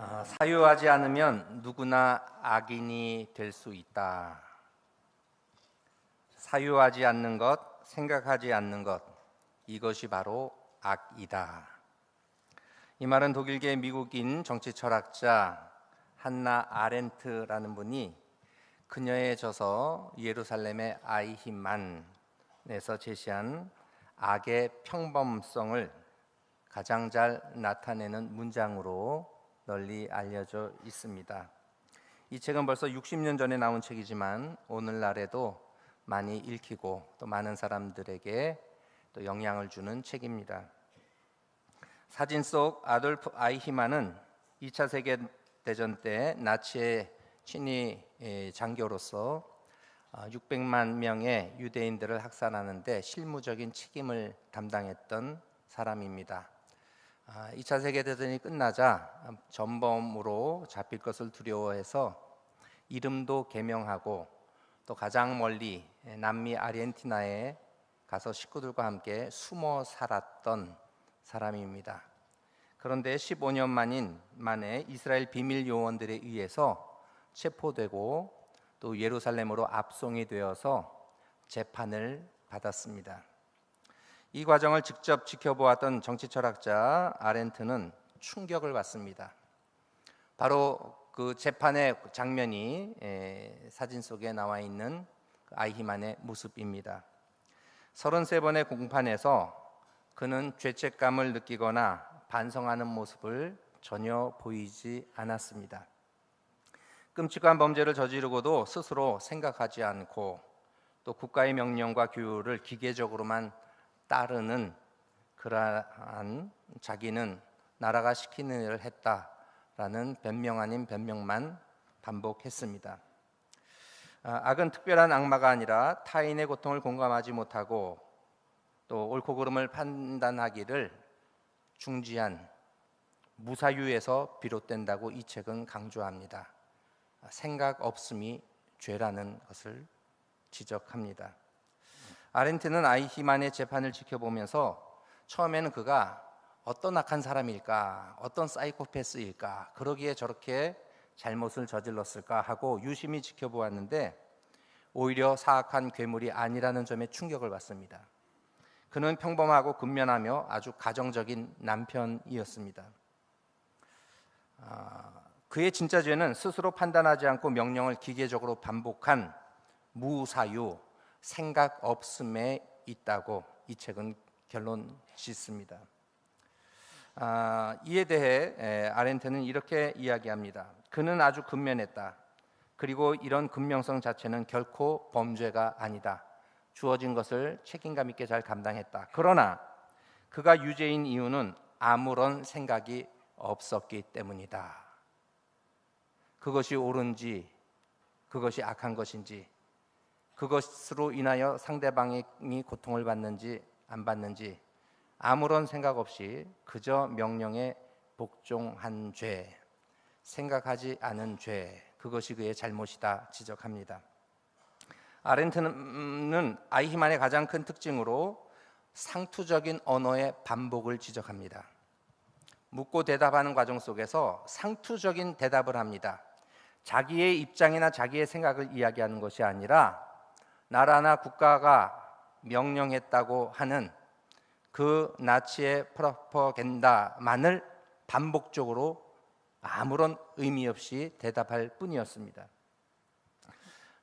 사유하지 않으면 누구나 악인이 될 수 있다. 사유하지 않는 것, 생각하지 않는 것, 이것이 바로 악이다. 이 말은 독일계 미국인 정치 철학자 한나 아렌트라는 분이 그녀의 저서 예루살렘의 아이히만에서 제시한 악의 평범성을 가장 잘 나타내는 문장으로 널리 알려져 있습니다. 이 책은 벌써 60년 전에 나온 책이지만 오늘날에도 많이 읽히고 또 많은 사람들에게 또 영향을 주는 책입니다. 사진 속 아돌프 아이히만은 2차 세계대전 때 나치의 친위 장교로서 600만 명의 유대인들을 학살하는데 실무적인 책임을 담당했던 사람입니다. 2차 세계대전이 끝나자 전범으로 잡힐 것을 두려워해서 이름도 개명하고 또 가장 멀리 남미 아르헨티나에 가서 식구들과 함께 숨어 살았던 사람입니다. 그런데 15년 만에 이스라엘 비밀 요원들에 의해서 체포되고 또 예루살렘으로 압송이 되어서 재판을 받았습니다. 이 과정을 직접 지켜보았던 정치 철학자 아렌트는 충격을 받습니다. 바로 그 재판의 장면이 사진 속에 나와 있는 아이히만의 모습입니다. 33번의 공판에서 그는 죄책감을 느끼거나 반성하는 모습을 전혀 보이지 않았습니다. 끔찍한 범죄를 저지르고도 스스로 생각하지 않고 또 국가의 명령과 규율을 기계적으로만 따르는 그러한 자기는 나라가 시키는 일을 했다라는 변명 아닌 변명만 반복했습니다. 악은 특별한 악마가 아니라 타인의 고통을 공감하지 못하고 또 옳고 그름을 판단하기를 중지한 무사유에서 비롯된다고 이 책은 강조합니다. 생각 없음이 죄라는 것을 지적합니다. 아렌트는 아이히만의 재판을 지켜보면서 처음에는 그가 어떤 악한 사람일까, 어떤 사이코패스일까, 그러기에 저렇게 잘못을 저질렀을까 하고 유심히 지켜보았는데 오히려 사악한 괴물이 아니라는 점에 충격을 받습니다. 그는 평범하고 근면하며 아주 가정적인 남편이었습니다. 그의 진짜 죄는 스스로 판단하지 않고 명령을 기계적으로 반복한 무사유, 생각 없음에 있다고 이 책은 결론 짓습니다. 이에 대해 아렌트는 이렇게 이야기합니다. 그는 아주 근면했다. 그리고 이런 근면성 자체는 결코 범죄가 아니다. 주어진 것을 책임감 있게 잘 감당했다. 그러나 그가 유죄인 이유는 아무런 생각이 없었기 때문이다. 그것이 옳은지 그것이 악한 것인지 그것으로 인하여 상대방이 고통을 받는지 안 받는지 아무런 생각 없이 그저 명령에 복종한 죄, 생각하지 않은 죄, 그것이 그의 잘못이다 지적합니다. 아렌트는 아이히만의 가장 큰 특징으로 상투적인 언어의 반복을 지적합니다. 묻고 대답하는 과정 속에서 상투적인 대답을 합니다. 자기의 입장이나 자기의 생각을 이야기하는 것이 아니라 나라나 국가가 명령했다고 하는 그 나치의 프로파간다만을 반복적으로 아무런 의미 없이 대답할 뿐이었습니다.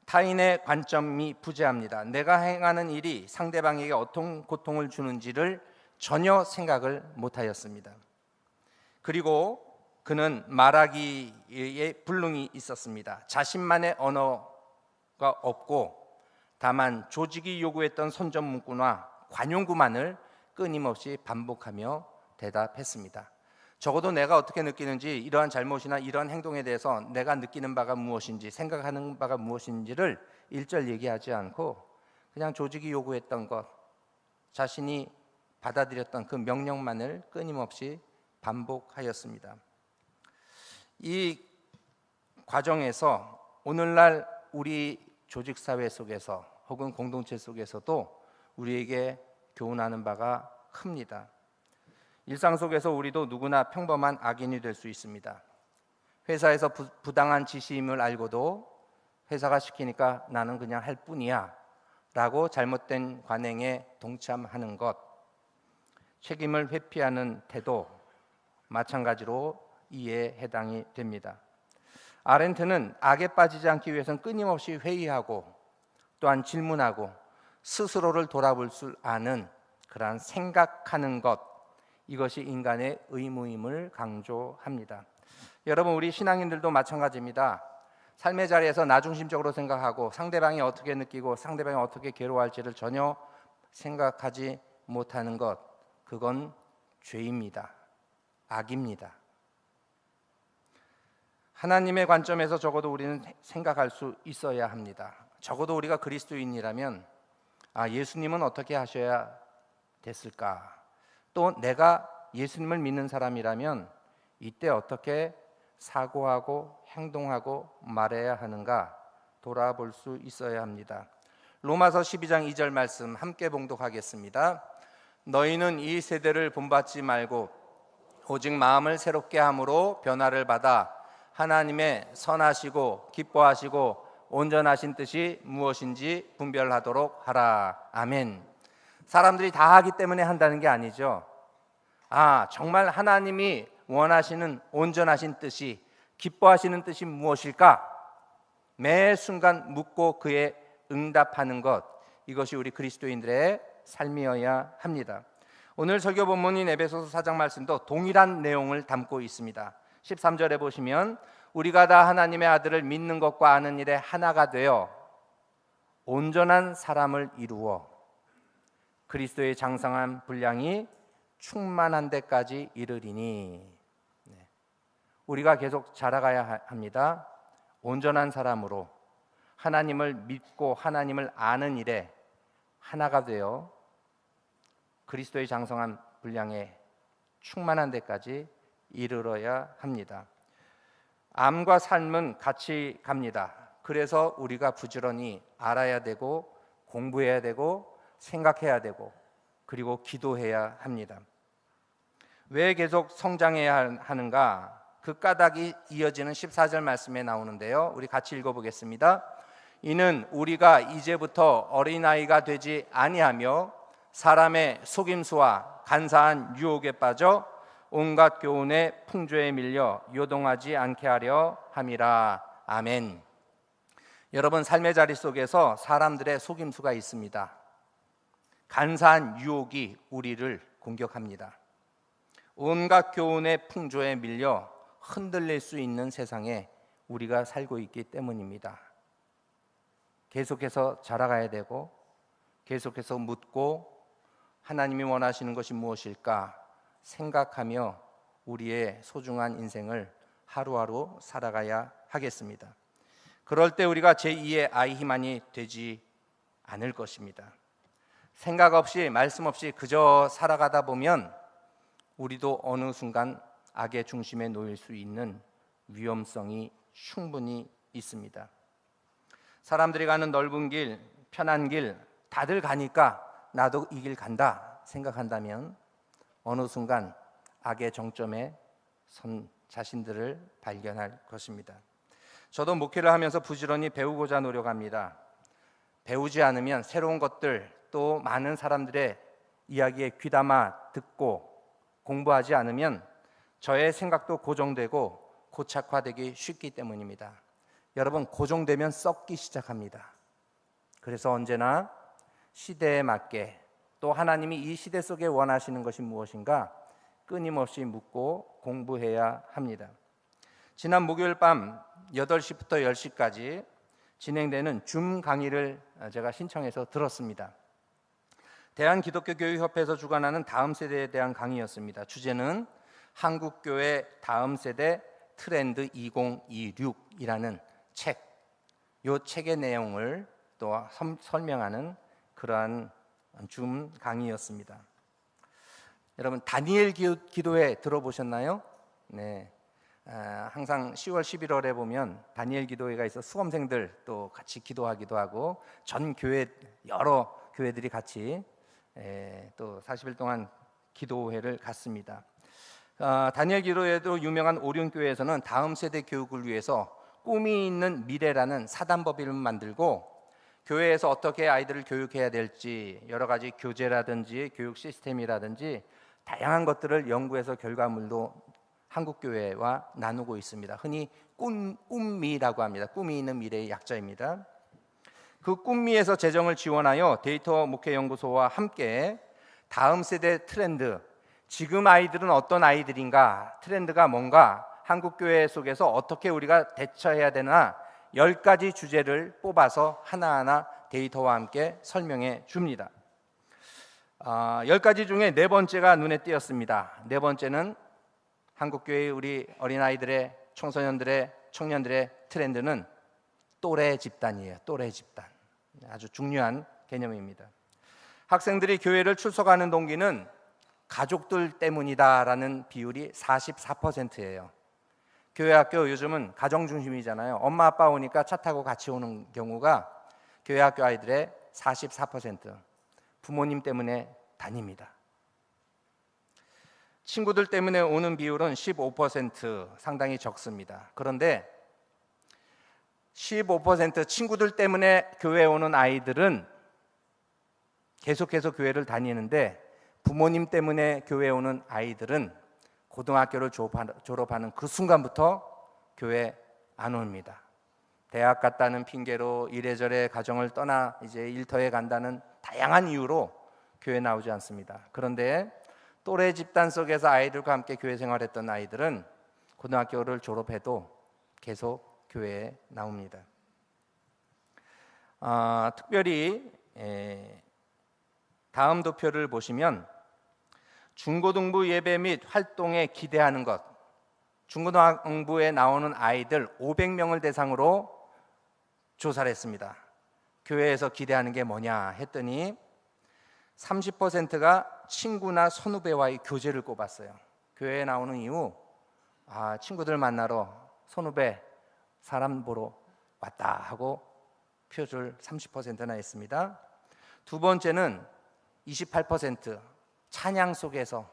타인의 관점이 부재합니다. 내가 행하는 일이 상대방에게 어떤 고통을 주는지를 전혀 생각을 못하였습니다. 그리고 그는 말하기에 불능이 있었습니다. 자신만의 언어가 없고 다만 조직이 요구했던 선전 문구나 관용구만을 끊임없이 반복하며 대답했습니다. 적어도 내가 어떻게 느끼는지 이러한 잘못이나 이러한 행동에 대해서 내가 느끼는 바가 무엇인지 생각하는 바가 무엇인지를 일절 얘기하지 않고 그냥 조직이 요구했던 것, 자신이 받아들였던 그 명령만을 끊임없이 반복하였습니다. 이 과정에서 오늘날 우리 조직사회 속에서 혹은 공동체 속에서도 우리에게 교훈하는 바가 큽니다. 일상 속에서 우리도 누구나 평범한 악인이 될 수 있습니다. 회사에서 부당한 지시임을 알고도 회사가 시키니까 나는 그냥 할 뿐이야 라고 잘못된 관행에 동참하는 것, 책임을 회피하는 태도, 마찬가지로 이에 해당이 됩니다. 아렌트는 악에 빠지지 않기 위해서는 끊임없이 회의하고 또한 질문하고 스스로를 돌아볼 줄 아는 그러한 생각하는 것, 이것이 인간의 의무임을 강조합니다. 여러분, 우리 신앙인들도 마찬가지입니다. 삶의 자리에서 나 중심적으로 생각하고 상대방이 어떻게 느끼고 상대방이 어떻게 괴로워할지를 전혀 생각하지 못하는 것, 그건 죄입니다. 악입니다. 하나님의 관점에서 적어도 우리는 생각할 수 있어야 합니다. 적어도 우리가 그리스도인이라면 예수님은 어떻게 하셔야 됐을까? 또 내가 예수님을 믿는 사람이라면 이때 어떻게 사고하고 행동하고 말해야 하는가 돌아볼 수 있어야 합니다. 로마서 12장 2절 말씀 함께 봉독하겠습니다. 너희는 이 세대를 본받지 말고 오직 마음을 새롭게 함으로 변화를 받아 하나님의 선하시고 기뻐하시고 온전하신 뜻이 무엇인지 분별하도록 하라. 아멘. 사람들이 다 하기 때문에 한다는 게 아니죠. 정말 하나님이 원하시는 온전하신 뜻이, 기뻐하시는 뜻이 무엇일까? 매 순간 묻고 그에 응답하는 것, 이것이 우리 그리스도인들의 삶이어야 합니다. 오늘 설교 본문인 에베소서 4장 말씀도 동일한 내용을 담고 있습니다. 13절에 보시면 우리가 다 하나님의 아들을 믿는 것과 아는 일에 하나가 되어 온전한 사람을 이루어 그리스도의 장성한 분량이 충만한 데까지 이르리니. 우리가 계속 자라가야 합니다. 온전한 사람으로 하나님을 믿고 하나님을 아는 일에 하나가 되어 그리스도의 장성한 분량에 충만한 데까지 이르러야 합니다. 암과 삶은 같이 갑니다. 그래서 우리가 부지런히 알아야 되고 공부해야 되고 생각해야 되고 그리고 기도해야 합니다. 왜 계속 성장해야 하는가? 그 까닭이 이어지는 14절 말씀에 나오는데요. 우리 같이 읽어보겠습니다. 이는 우리가 이제부터 어린아이가 되지 아니하며 사람의 속임수와 간사한 유혹에 빠져 온갖 교훈의 풍조에 밀려 요동하지 않게 하려 함이라. 아멘. 여러분, 삶의 자리 속에서 사람들의 속임수가 있습니다. 간사한 유혹이 우리를 공격합니다. 온갖 교훈의 풍조에 밀려 흔들릴 수 있는 세상에 우리가 살고 있기 때문입니다. 계속해서 자라가야 되고 계속해서 묻고 하나님이 원하시는 것이 무엇일까 생각하며 우리의 소중한 인생을 하루하루 살아가야 하겠습니다. 그럴 때 우리가 제2의 아이히만이 되지 않을 것입니다. 생각 없이 말씀 없이 그저 살아가다 보면 우리도 어느 순간 악의 중심에 놓일 수 있는 위험성이 충분히 있습니다. 사람들이 가는 넓은 길, 편한 길 다들 가니까 나도 이 길 간다 생각한다면 어느 순간 악의 정점에 선 자신들을 발견할 것입니다. 저도 목회를 하면서 부지런히 배우고자 노력합니다. 배우지 않으면 새로운 것들 또 많은 사람들의 이야기에 귀담아 듣고 공부하지 않으면 저의 생각도 고정되고 고착화되기 쉽기 때문입니다. 여러분, 고정되면 썩기 시작합니다. 그래서 언제나 시대에 맞게 또 하나님이 이 시대 속에 원하시는 것이 무엇인가 끊임없이 묻고 공부해야 합니다. 지난 목요일 밤 8시부터 10시까지 진행되는 줌 강의를 제가 신청해서 들었습니다. 대한기독교교육협회에서 주관하는 다음 세대에 대한 강의였습니다. 주제는 한국교회 다음 세대 트렌드 2026이라는 책, 이 책의 내용을 또 설명하는 그러한 줌 강의였습니다. 여러분, 다니엘 기도회 들어보셨나요? 네, 항상 10월, 11월에 보면 다니엘 기도회가 있어 수험생들 또 같이 기도하기도 하고 전 교회 여러 교회들이 같이 또 40일 동안 기도회를 갖습니다. 다니엘 기도에도 유명한 오륜교회에서는 다음 세대 교육을 위해서 꿈이 있는 미래라는 사단법인을 만들고 교회에서 어떻게 아이들을 교육해야 될지 여러 가지 교재라든지 교육 시스템이라든지 다양한 것들을 연구해서 결과물도 한국교회와 나누고 있습니다. 흔히 꿈미라고 합니다. 꿈이 있는 미래의 약자입니다. 그 꿈미에서 재정을 지원하여 데이터 목회연구소와 함께 다음 세대 트렌드, 지금 아이들은 어떤 아이들인가, 트렌드가 뭔가, 한국교회 속에서 어떻게 우리가 대처해야 되나 10가지 주제를 뽑아서 하나하나 데이터와 함께 설명해 줍니다. 10가지 중에 4번째가 눈에 띄었습니다. 4번째는 한국교회의 우리 어린아이들의, 청소년들의, 청년들의 트렌드는 또래 집단이에요. 또래 집단. 아주 중요한 개념입니다. 학생들이 교회를 출석하는 동기는 가족들 때문이다라는 비율이 44%예요. 교회 학교 요즘은 가정 중심이잖아요. 엄마 아빠 오니까 차 타고 같이 오는 경우가 교회 학교 아이들의 44%, 부모님 때문에 다닙니다. 친구들 때문에 오는 비율은 15%, 상당히 적습니다. 그런데 15% 친구들 때문에 교회에 오는 아이들은 계속해서 교회를 다니는데, 부모님 때문에 교회에 오는 아이들은 고등학교를 졸업하는 그 순간부터 교회 안 옵니다. 대학 갔다는 핑계로 이래저래 가정을 떠나 이제 일터에 간다는 다양한 이유로 교회 나오지 않습니다. 그런데 또래 집단 속에서 아이들과 함께 교회 생활했던 아이들은 고등학교를 졸업해도 계속 교회에 나옵니다. 특별히 다음 도표를 보시면 중고등부 예배 및 활동에 기대하는 것, 중고등부에 나오는 아이들 500명을 대상으로 조사를 했습니다. 교회에서 기대하는 게 뭐냐 했더니 30%가 친구나 선후배와의 교제를 꼽았어요. 교회에 나오는 이유, 친구들 만나러, 선후배 사람 보러 왔다 하고 표를 30%나 했습니다. 두 번째는 28%, 찬양 속에서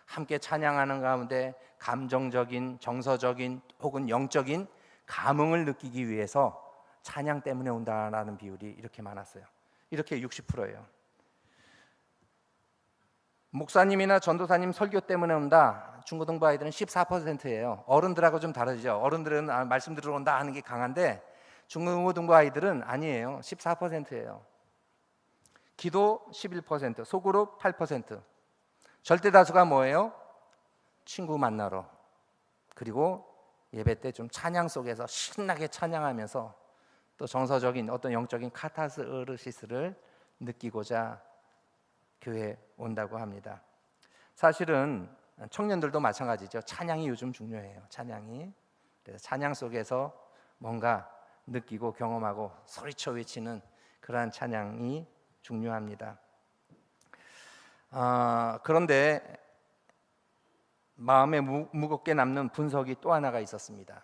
함께 찬양하는 가운데 감정적인, 정서적인 혹은 영적인 감흥을 느끼기 위해서 찬양 때문에 온다라는 비율이 이렇게 많았어요. 이렇게 60%예요. 목사님이나 전도사님 설교 때문에 온다, 중고등부 아이들은 14%예요. 어른들하고 좀 다르죠. 어른들은 말씀 들으러 온다 하는 게 강한데 중고등부 아이들은 아니에요. 14%예요. 기도 11%, 소그룹 8%. 절대 다수가 뭐예요? 친구 만나러, 그리고 예배 때 좀 찬양 속에서 신나게 찬양하면서 또 정서적인 어떤 영적인 카타르시스를 느끼고자 교회에 온다고 합니다. 사실은 청년들도 마찬가지죠. 찬양이 요즘 중요해요. 찬양이. 그래서 찬양 속에서 뭔가 느끼고 경험하고 소리쳐 외치는 그러한 찬양이 중요합니다. 그런데 마음에 무겁게 남는 분석이 또 하나가 있었습니다.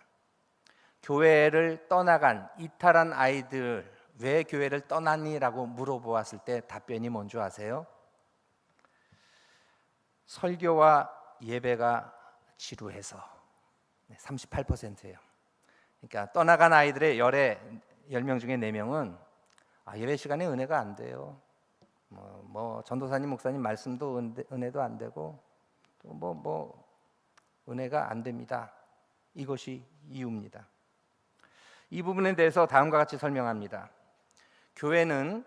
교회를 떠나간, 이탈한 아이들, 왜 교회를 떠났니라고 물어보았을 때 답변이 뭔지 아세요? 설교와 예배가 지루해서. 38%예요. 그러니까 떠나간 아이들의 10명 중에 4명은 예배 시간에 은혜가 안 돼요. 뭐 전도사님, 목사님 말씀도 은혜도 안 되고 또 은혜가 안 됩니다. 이것이 이유입니다. 이 부분에 대해서 다음과 같이 설명합니다. 교회는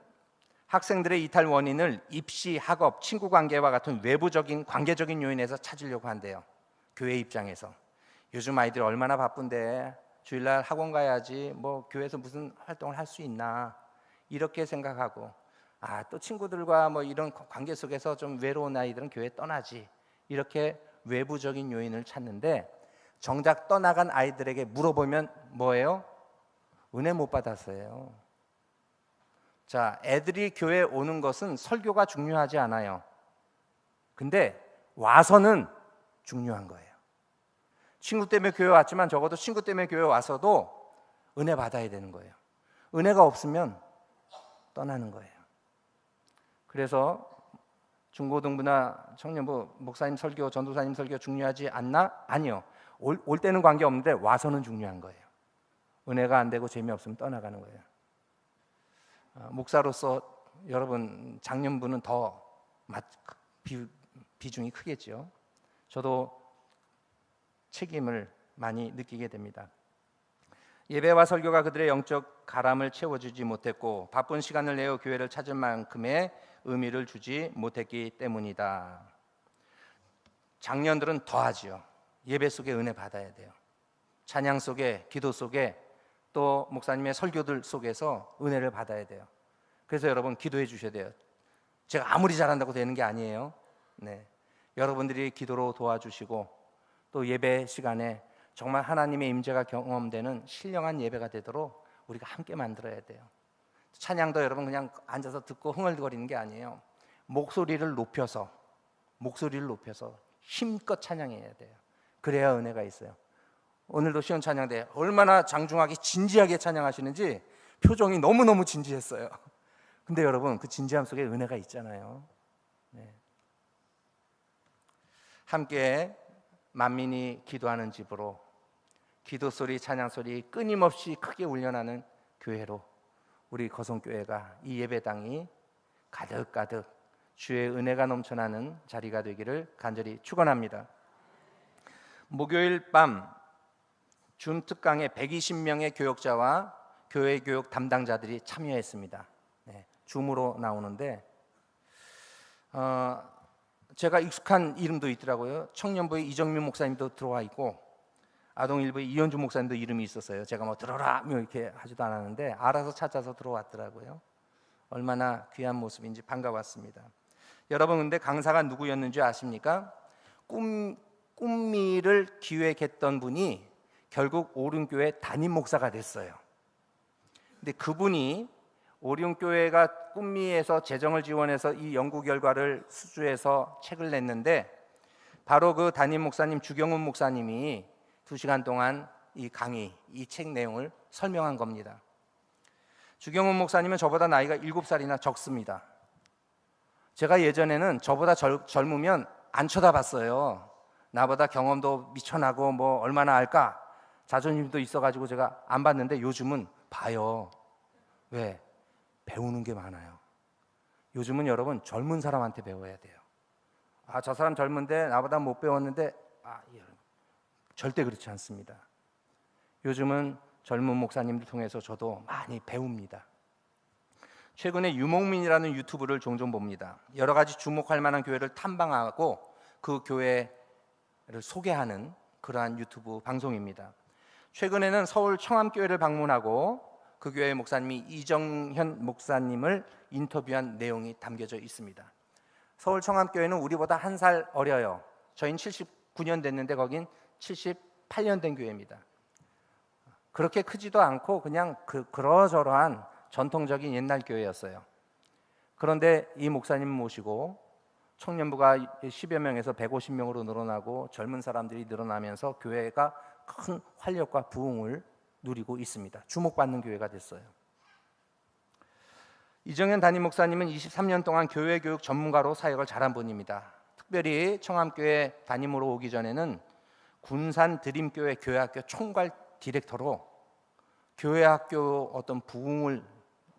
학생들의 이탈 원인을 입시, 학업, 친구 관계와 같은 외부적인 관계적인 요인에서 찾으려고 한대요. 교회 입장에서 요즘 아이들 얼마나 바쁜데 주일날 학원 가야지, 뭐 교회에서 무슨 활동을 할 수 있나, 이렇게 생각하고, 또 친구들과 뭐 이런 관계 속에서 좀 외로운 아이들은 교회 떠나지, 이렇게 외부적인 요인을 찾는데, 정작 떠나간 아이들에게 물어보면 뭐예요? 은혜 못 받았어요. 자, 애들이 교회에 오는 것은 설교가 중요하지 않아요. 근데 와서는 중요한 거예요. 친구 때문에 교회 왔지만 적어도 친구 때문에 교회 와서도 은혜 받아야 되는 거예요. 은혜가 없으면 떠나는 거예요. 그래서 중고등부나 청년부 목사님 설교, 전도사님 설교 중요하지 않나? 아니요. 올 때는 관계없는데 와서는 중요한 거예요. 은혜가 안 되고 재미없으면 떠나가는 거예요. 목사로서 여러분 장년부는 더 비중이 크겠죠. 저도 책임을 많이 느끼게 됩니다. 예배와 설교가 그들의 영적 가람을 채워주지 못했고 바쁜 시간을 내어 교회를 찾을 만큼의 의미를 주지 못했기 때문이다. 장년들은 더하지요. 예배 속에 은혜 받아야 돼요. 찬양 속에, 기도 속에, 또 목사님의 설교들 속에서 은혜를 받아야 돼요. 그래서 여러분 기도해 주셔야 돼요. 제가 아무리 잘한다고 되는 게 아니에요. 네, 여러분들이 기도로 도와주시고 또 예배 시간에 정말 하나님의 임재가 경험되는 신령한 예배가 되도록 우리가 함께 만들어야 돼요. 찬양도 여러분 그냥 앉아서 듣고 흥얼거리는 게 아니에요. 목소리를 높여서 힘껏 찬양해야 돼요. 그래야 은혜가 있어요. 오늘도 시온 찬양대 얼마나 장중하게 진지하게 찬양하시는지 표정이 너무너무 진지했어요. 근데 여러분 그 진지함 속에 은혜가 있잖아요. 네. 함께 만민이 기도하는 집으로, 기도 소리, 찬양 소리 끊임없이 크게 울려나는 교회로 우리 거성교회가, 이 예배당이 가득가득 주의 은혜가 넘쳐나는 자리가 되기를 간절히 축원합니다. 목요일 밤 준특강에 120명의 교역자와 교회 교육 담당자들이 참여했습니다. 네, 줌으로 나오는데 제가 익숙한 이름도 있더라고요. 청년부의 이정민 목사님도 들어와 있고 아동일부의 이현주 목사님도 이름이 있었어요. 제가 뭐 들어라 이렇게 하지도 않았는데 알아서 찾아서 들어왔더라고요. 얼마나 귀한 모습인지 반가웠습니다. 여러분 근데 강사가 누구였는지 아십니까? 꿈미를 기획했던 분이 결국 오륜교회 담임 목사가 됐어요. 근데 그분이 오륜교회가 꿈미에서 재정을 지원해서 이 연구 결과를 수주해서 책을 냈는데 바로 그 담임 목사님 주경훈 목사님이 2시간 동안 이 강의, 이 책 내용을 설명한 겁니다. 주경훈 목사님은 저보다 나이가 7살이나 적습니다. 제가 예전에는 저보다 젊으면 안 쳐다봤어요. 나보다 경험도 미천하고 뭐 얼마나 알까 자존심도 있어가지고 제가 안 봤는데 요즘은 봐요. 왜? 배우는 게 많아요. 요즘은 여러분 젊은 사람한테 배워야 돼요. 저 사람 젊은데 나보다 못 배웠는데 절대 그렇지 않습니다. 요즘은 젊은 목사님들 통해서 저도 많이 배웁니다. 최근에 유목민이라는 유튜브를 종종 봅니다. 여러 가지 주목할 만한 교회를 탐방하고 그 교회를 소개하는 그러한 유튜브 방송입니다. 최근에는 서울 청암교회를 방문하고 그 교회 목사님이 이정현 목사님을 인터뷰한 내용이 담겨져 있습니다. 서울 청암교회는 우리보다 1살 어려요. 저희는 79년 됐는데 거긴 78년 된 교회입니다. 그렇게 크지도 않고 그냥 그러저러한 전통적인 옛날 교회였어요. 그런데 이 목사님을 모시고 청년부가 10여 명에서 150명으로 늘어나고 젊은 사람들이 늘어나면서 교회가 큰 활력과 부흥을 누리고 있습니다. 주목받는 교회가 됐어요. 이정현 담임 목사님은 23년 동안 교회 교육 전문가로 사역을 잘한 분입니다. 특별히 청암교회 담임으로 오기 전에는 군산 드림교회 교회학교 총괄 디렉터로 교회학교 어떤 부흥을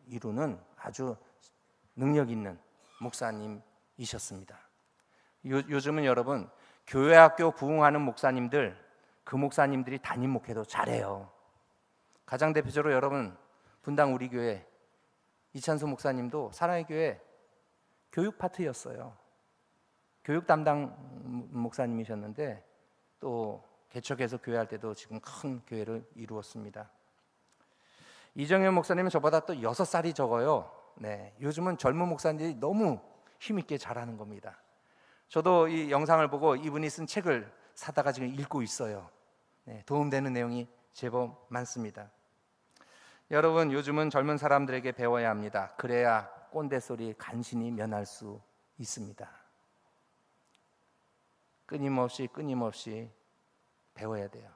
이루는 아주 능력 있는 목사님이셨습니다. 요즘은 여러분 교회학교 부흥하는 목사님들, 그 목사님들이 담임 목회도 잘해요. 가장 대표적으로 여러분 분당 우리 교회 이찬수 목사님도 사랑의 교회 교육 파트였어요. 교육 담당 목사님이셨는데 또 개척해서 교회할 때도 지금 큰 교회를 이루었습니다. 이정현 목사님은 저보다 또 6살이 적어요. 네, 요즘은 젊은 목사님들이 너무 힘있게 잘하는 겁니다. 저도 이 영상을 보고 이분이 쓴 책을 사다가 지금 읽고 있어요. 네, 도움되는 내용이 제법 많습니다. 여러분 요즘은 젊은 사람들에게 배워야 합니다. 그래야 꼰대 소리 간신히 면할 수 있습니다. 끊임없이 배워야 돼요.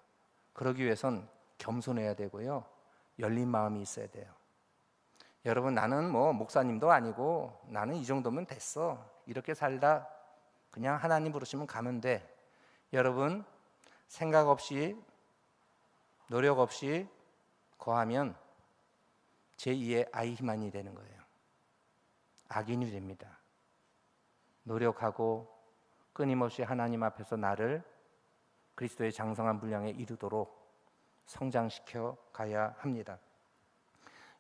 그러기 위해선 겸손해야 되고요. 열린 마음이 있어야 돼요. 여러분, 나는 뭐 목사님도 아니고 나는 이 정도면 됐어. 이렇게 살다 그냥 하나님 부르시면 가면 돼. 여러분, 생각 없이 노력 없이 거하면 제2의 아이히만이 되는 거예요. 악인이 됩니다. 노력하고 끊임없이 하나님 앞에서 나를 그리스도의 장성한 분량에 이르도록 성장시켜 가야 합니다.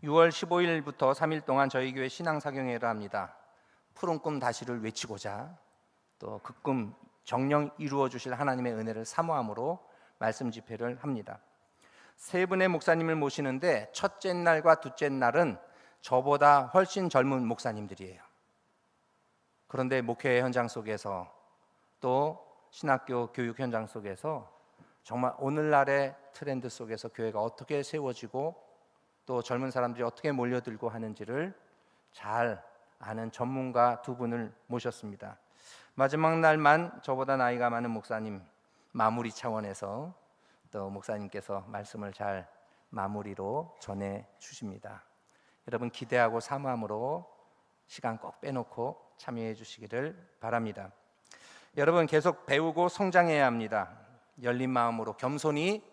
6월 15일부터 3일 동안 저희 교회 신앙사경회를 합니다. 푸른 꿈 다시를 외치고자 또 그 꿈 정령 이루어 주실 하나님의 은혜를 사모함으로 말씀 집회를 합니다. 세 분의 목사님을 모시는데 첫째 날과 둘째 날은 저보다 훨씬 젊은 목사님들이에요. 그런데 목회 현장 속에서 또 신학교 교육 현장 속에서 정말 오늘날의 트렌드 속에서 교회가 어떻게 세워지고 또 젊은 사람들이 어떻게 몰려들고 하는지를 잘 아는 전문가 두 분을 모셨습니다. 마지막 날만 저보다 나이가 많은 목사님 마무리 차원에서 또 목사님께서 말씀을 잘 마무리로 전해 주십니다. 여러분, 기대하고 사모함으로 시간 꼭 빼놓고 참여해 주시기를 바랍니다. 여러분, 계속 배우고 성장해야 합니다. 열린 마음으로 겸손히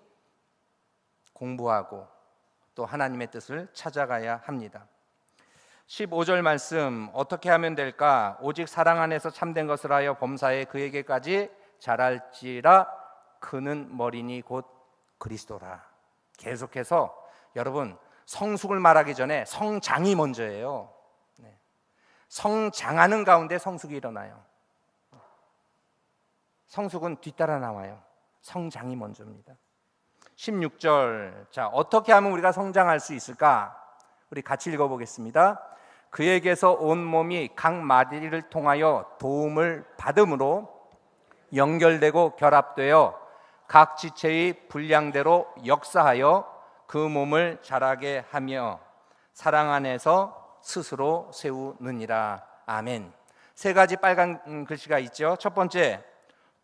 공부하고 또 하나님의 뜻을 찾아가야 합니다. 15절 말씀, 어떻게 하면 될까? 오직 사랑 안에서 참된 것을 하여 범사에 그에게까지 자랄지라. 그는 머리니 곧 그리스도라. 계속해서 여러분, 성숙을 말하기 전에 성장이 먼저예요. 성장하는 가운데 성숙이 일어나요. 성숙은 뒤따라 나와요. 성장이 먼저입니다. 16절, 자, 어떻게 하면 우리가 성장할 수 있을까? 우리 같이 읽어보겠습니다. 그에게서 온 몸이 각 마디를 통하여 도움을 받음으로 연결되고 결합되어 각 지체의 분량대로 역사하여 그 몸을 자라게 하며 사랑 안에서 스스로 세우느니라. 아멘. 세 가지 빨간 글씨가 있죠. 첫 번째,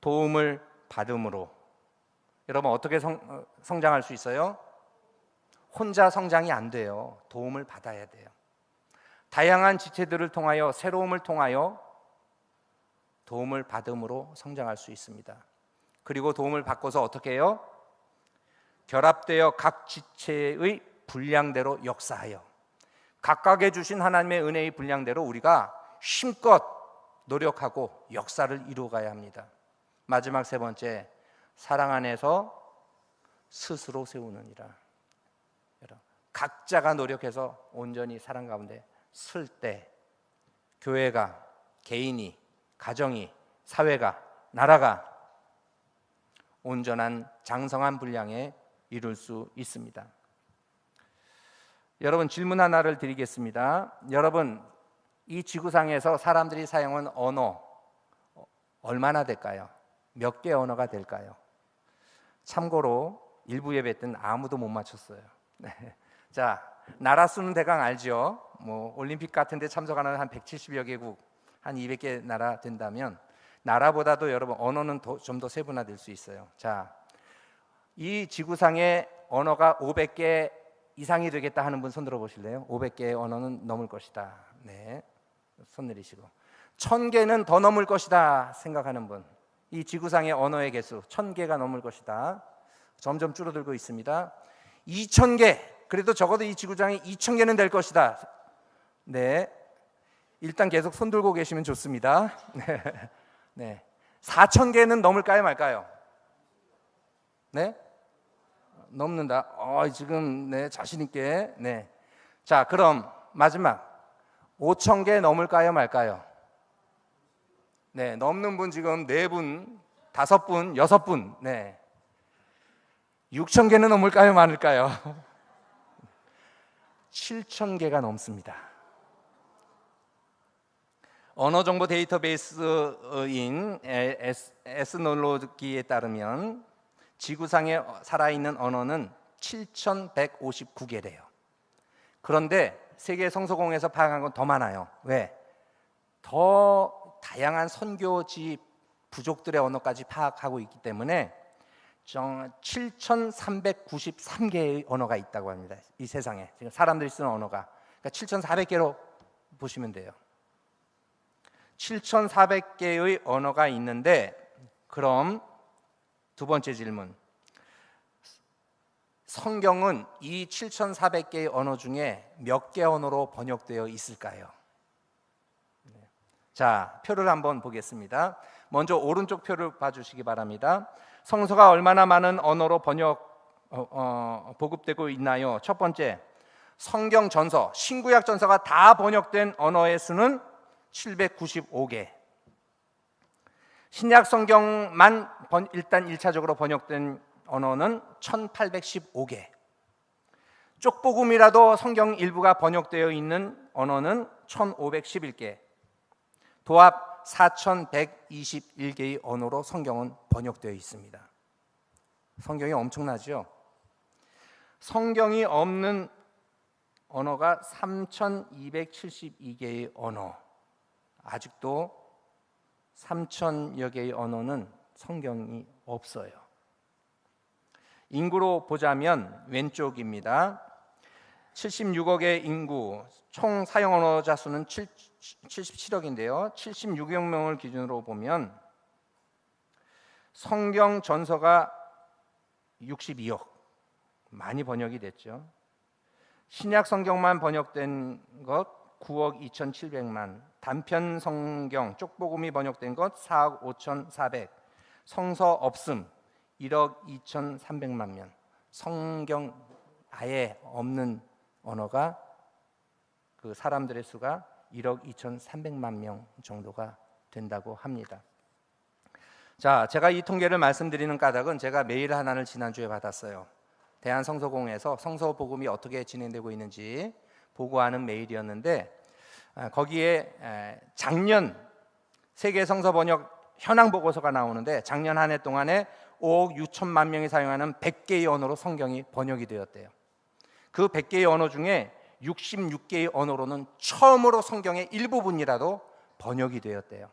도움을 받음으로. 여러분, 어떻게 성장할 수 있어요? 혼자 성장이 안 돼요. 도움을 받아야 돼요. 다양한 지체들을 통하여, 새로움을 통하여 도움을 받음으로 성장할 수 있습니다. 그리고 도움을 받고서 어떻게 해요? 결합되어 각 지체의 분량대로 역사하여 각각에 주신 하나님의 은혜의 분량대로 우리가 힘껏 노력하고 역사를 이루어가야 합니다. 마지막 세 번째, 사랑 안에서 스스로 세우느니라. 각자가 노력해서 온전히 사랑 가운데 설 때 교회가, 개인이, 가정이, 사회가, 나라가 온전한 장성한 분량에 이룰 수 있습니다. 여러분, 질문 하나를 드리겠습니다. 여러분, 이 지구상에서 사람들이 사용하는 언어 얼마나 될까요? 몇 개의 언어가 될까요? 참고로 일부 예배 때는 아무도 못 맞췄어요. 네. 자, 나라 수는 대강 알죠? 뭐 올림픽 같은 데 참석하는 한 170여 개국, 한 200개 나라 된다면 나라보다도 여러분 언어는 좀 더 세분화될 수 있어요. 자, 이 지구상의 언어가 500개 이상이 되겠다 하는 분 손 들어 보실래요? 500개의 언어는 넘을 것이다. 네, 손 내리시고. 1000개는 더 넘을 것이다 생각하는 분, 이 지구상의 언어의 개수 1000개가 넘을 것이다. 점점 줄어들고 있습니다. 2000개, 그래도 적어도 이 지구상에 2000개는 될 것이다. 네, 일단 계속 손 들고 계시면 좋습니다. 네, 4000개는 넘을까요, 말까요? 네, 넘는다. 지금 네, 자신 있게. 네, 자, 그럼 마지막 5000개 넘을까요, 말까요? 네, 넘는 분 지금 4분, 5분, 6분. 네, 6000개는 넘을까요, 많을까요? 7000개가 넘습니다. 언어정보 데이터베이스인 에스놀로기에 따르면 지구상에 살아있는 언어는 7159개래요. 그런데 세계 성서공에서 파악한 건 더 많아요. 왜? 더 다양한 선교지 부족들의 언어까지 파악하고 있기 때문에 7393개의 언어가 있다고 합니다. 이 세상에 지금 사람들이 쓰는 언어가. 그러니까 7,400개로 보시면 돼요. 7,400개의 언어가 있는데, 그럼 두 번째 질문. 성경은 이 7,400개의 언어 중에 몇 개 언어로 번역되어 있을까요? 자, 표를 한번 보겠습니다. 먼저 오른쪽 표를 봐주시기 바랍니다. 성서가 얼마나 많은 언어로 보급되고 있나요? 첫 번째, 성경 전서, 신구약 전서가 다 번역된 언어의 수는 795개. 신약 성경만 일단 1차적으로 번역된 언어는 1815개. 쪽복음이라도 성경 일부가 번역되어 있는 언어는 1511개. 도합 4121개의 언어로 성경은 번역되어 있습니다. 성경이 엄청나죠? 성경이 없는 언어가 3272개의 언어. 아직도 3000여 개의 언어는 성경이 없어요. 인구로 보자면 왼쪽입니다. 76억의 인구, 총 사용 언어자 수는 77억인데요. 76억 명을 기준으로 보면 성경 전서가 62억, 많이 번역이 됐죠. 신약 성경만 번역된 것 9억 2,700만, 단편 성경 쪽복음이 번역된 것 4억 5,400, 성서 없음 1억 2,300만 명. 성경 아예 없는 언어가 그 사람들의 수가 1억 2,300만 명 정도가 된다고 합니다. 자, 제가 이 통계를 말씀드리는 까닭은 제가 메일 하나를 지난주에 받았어요. 대한성서공회에서 성서 복음이 어떻게 진행되고 있는지 보고하는 메일이었는데, 거기에 작년 세계 성서 번역 현황 보고서가 나오는데, 작년 한 해 동안에 5억 6천만 명이 사용하는 100개의 언어로 성경이 번역이 되었대요. 그 100개의 언어 중에 66개의 언어로는 처음으로 성경의 일부분이라도 번역이 되었대요.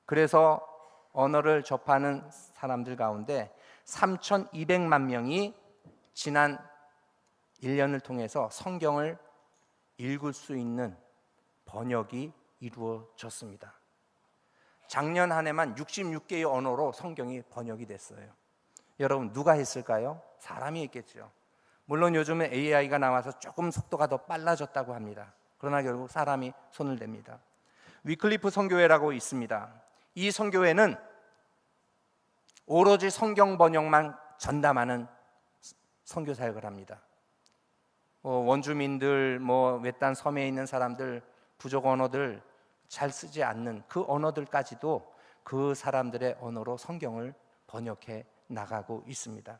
그래서 언어를 접하는 사람들 가운데 3,200만 명이 지난 1년을 통해서 성경을 읽을 수 있는 번역이 이루어졌습니다. 작년 한 해만 66개의 언어로 성경이 번역이 됐어요. 여러분, 누가 했을까요? 사람이 했겠죠. 물론 요즘은 AI가 나와서 조금 속도가 더 빨라졌다고 합니다. 그러나 결국 사람이 손을 댑니다. 위클리프 선교회라고 있습니다. 이 선교회는 오로지 성경 번역만 전담하는 선교 사역을 합니다. 원주민들, 외딴 섬에 있는 사람들, 부족 언어들 잘 쓰지 않는 그 언어들까지도 그 사람들의 언어로 성경을 번역해 나가고 있습니다.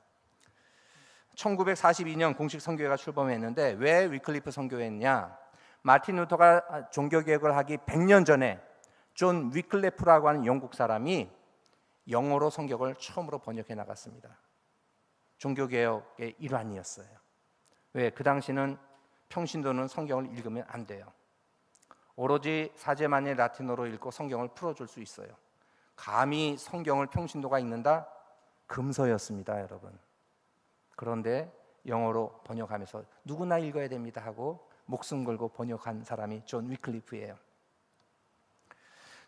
1942년 공식 선교회가 출범했는데 왜 위클리프 선교회냐? 마틴 루터가 종교개혁을 하기 100년 전에 존 위클리프라고 하는 영국 사람이 영어로 성경을 처음으로 번역해 나갔습니다. 종교개혁의 일환이었어요. 왜? 그 당시는 평신도는 성경을 읽으면 안 돼요. 오로지 사제만이 라틴어로 읽고 성경을 풀어줄 수 있어요. 감히 성경을 평신도가 읽는다? 금서였습니다, 여러분. 그런데 영어로 번역하면서 누구나 읽어야 됩니다 하고 목숨 걸고 번역한 사람이 존 위클리프예요.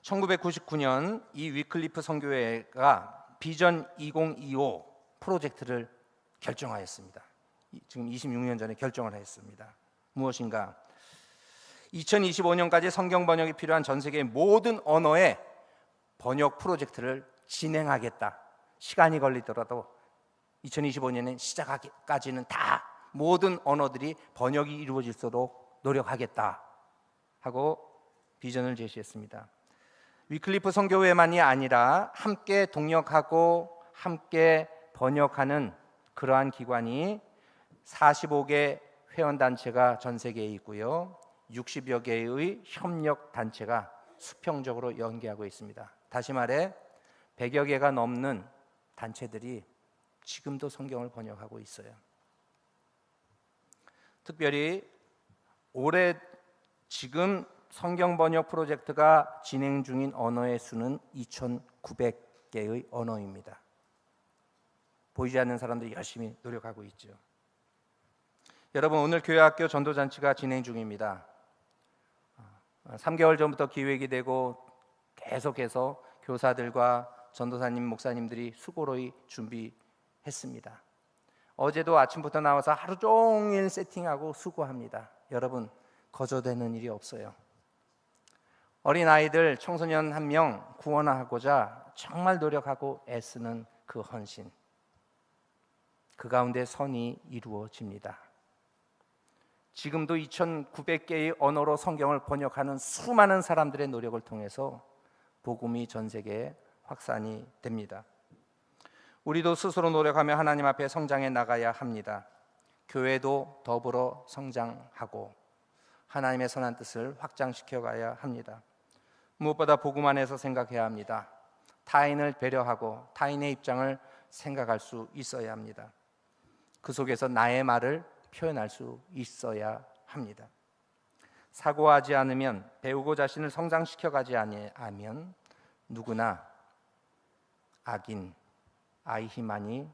1999년 이 위클리프 선교회가 비전 2025 프로젝트를 결정하였습니다. 지금 26년 전에 결정을 했습니다. 무엇인가? 2025년까지 성경 번역이 필요한 전 세계의 모든 언어의 번역 프로젝트를 진행하겠다. 시간이 걸리더라도 2025년에 시작하기까지는 다 모든 언어들이 번역이 이루어질 수 있도록 노력하겠다 하고 비전을 제시했습니다. 위클리프 선교회만이 아니라 함께 동역하고 함께 번역하는 그러한 기관이 45개 회원단체가 전 세계에 있고요. 60여 개의 협력단체가 수평적으로 연계하고 있습니다. 다시 말해 100여 개가 넘는 단체들이 지금도 성경을 번역하고 있어요. 특별히 올해 지금 성경 번역 프로젝트가 진행 중인 언어의 수는 2,900개의 언어입니다. 보이지 않는 사람들이 열심히 노력하고 있죠. 여러분, 오늘 교회학교 전도잔치가 진행 중입니다. 3개월 전부터 기획이 되고 계속해서 교사들과 전도사님, 목사님들이 수고로이 준비했습니다. 어제도 아침부터 나와서 하루 종일 세팅하고 수고합니다. 여러분, 거저되는 일이 없어요. 어린아이들, 청소년 한 명 구원하고자 정말 노력하고 애쓰는 그 헌신, 그 가운데 선이 이루어집니다. 지금도 2,900개의 언어로 성경을 번역하는 수많은 사람들의 노력을 통해서 복음이 전 세계에 확산이 됩니다. 우리도 스스로 노력하며 하나님 앞에 성장해 나가야 합니다. 교회도 더불어 성장하고 하나님의 선한 뜻을 확장시켜 가야 합니다. 무엇보다 복음 안에서 생각해야 합니다. 타인을 배려하고 타인의 입장을 생각할 수 있어야 합니다. 그 속에서 나의 말을 표현할 수 있어야 합니다. 사고하지 않으면, 배우고 자신을 성장시켜 가지 아니하면 누구나 악인, 아이히만이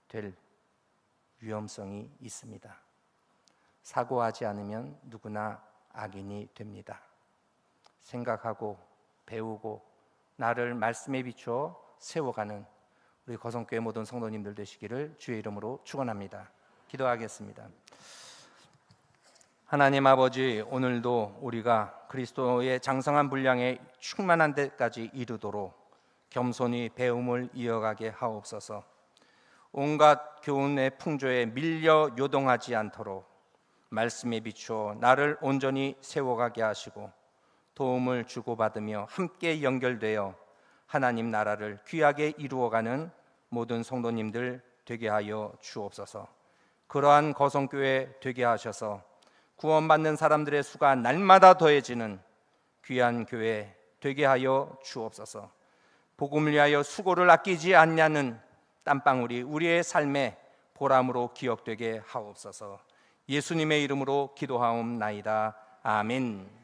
될 위험성이 있습니다. 사고하지 않으면 누구나 악인이 됩니다. 생각하고 배우고 나를 말씀에 비추어 세워가는 우리 거성교회 모든 성도님들 되시기를 주의 이름으로 축원합니다. 기도하겠습니다. 하나님 아버지, 오늘도 우리가 그리스도의 장성한 분량에 충만한 데까지 이르도록 겸손히 배움을 이어가게 하옵소서. 온갖 교훈의 풍조에 밀려 요동하지 않도록 말씀에 비추어 나를 온전히 세워가게 하시고 도움을 주고받으며 함께 연결되어 하나님 나라를 귀하게 이루어가는 모든 성도님들 되게 하여 주옵소서. 그러한 거성교회 되게 하셔서 구원받는 사람들의 수가 날마다 더해지는 귀한 교회 되게 하여 주옵소서. 복음을 위하여 수고를 아끼지 않냐는 땀방울이 우리의 삶의 보람으로 기억되게 하옵소서. 예수님의 이름으로 기도하옵나이다. 아멘.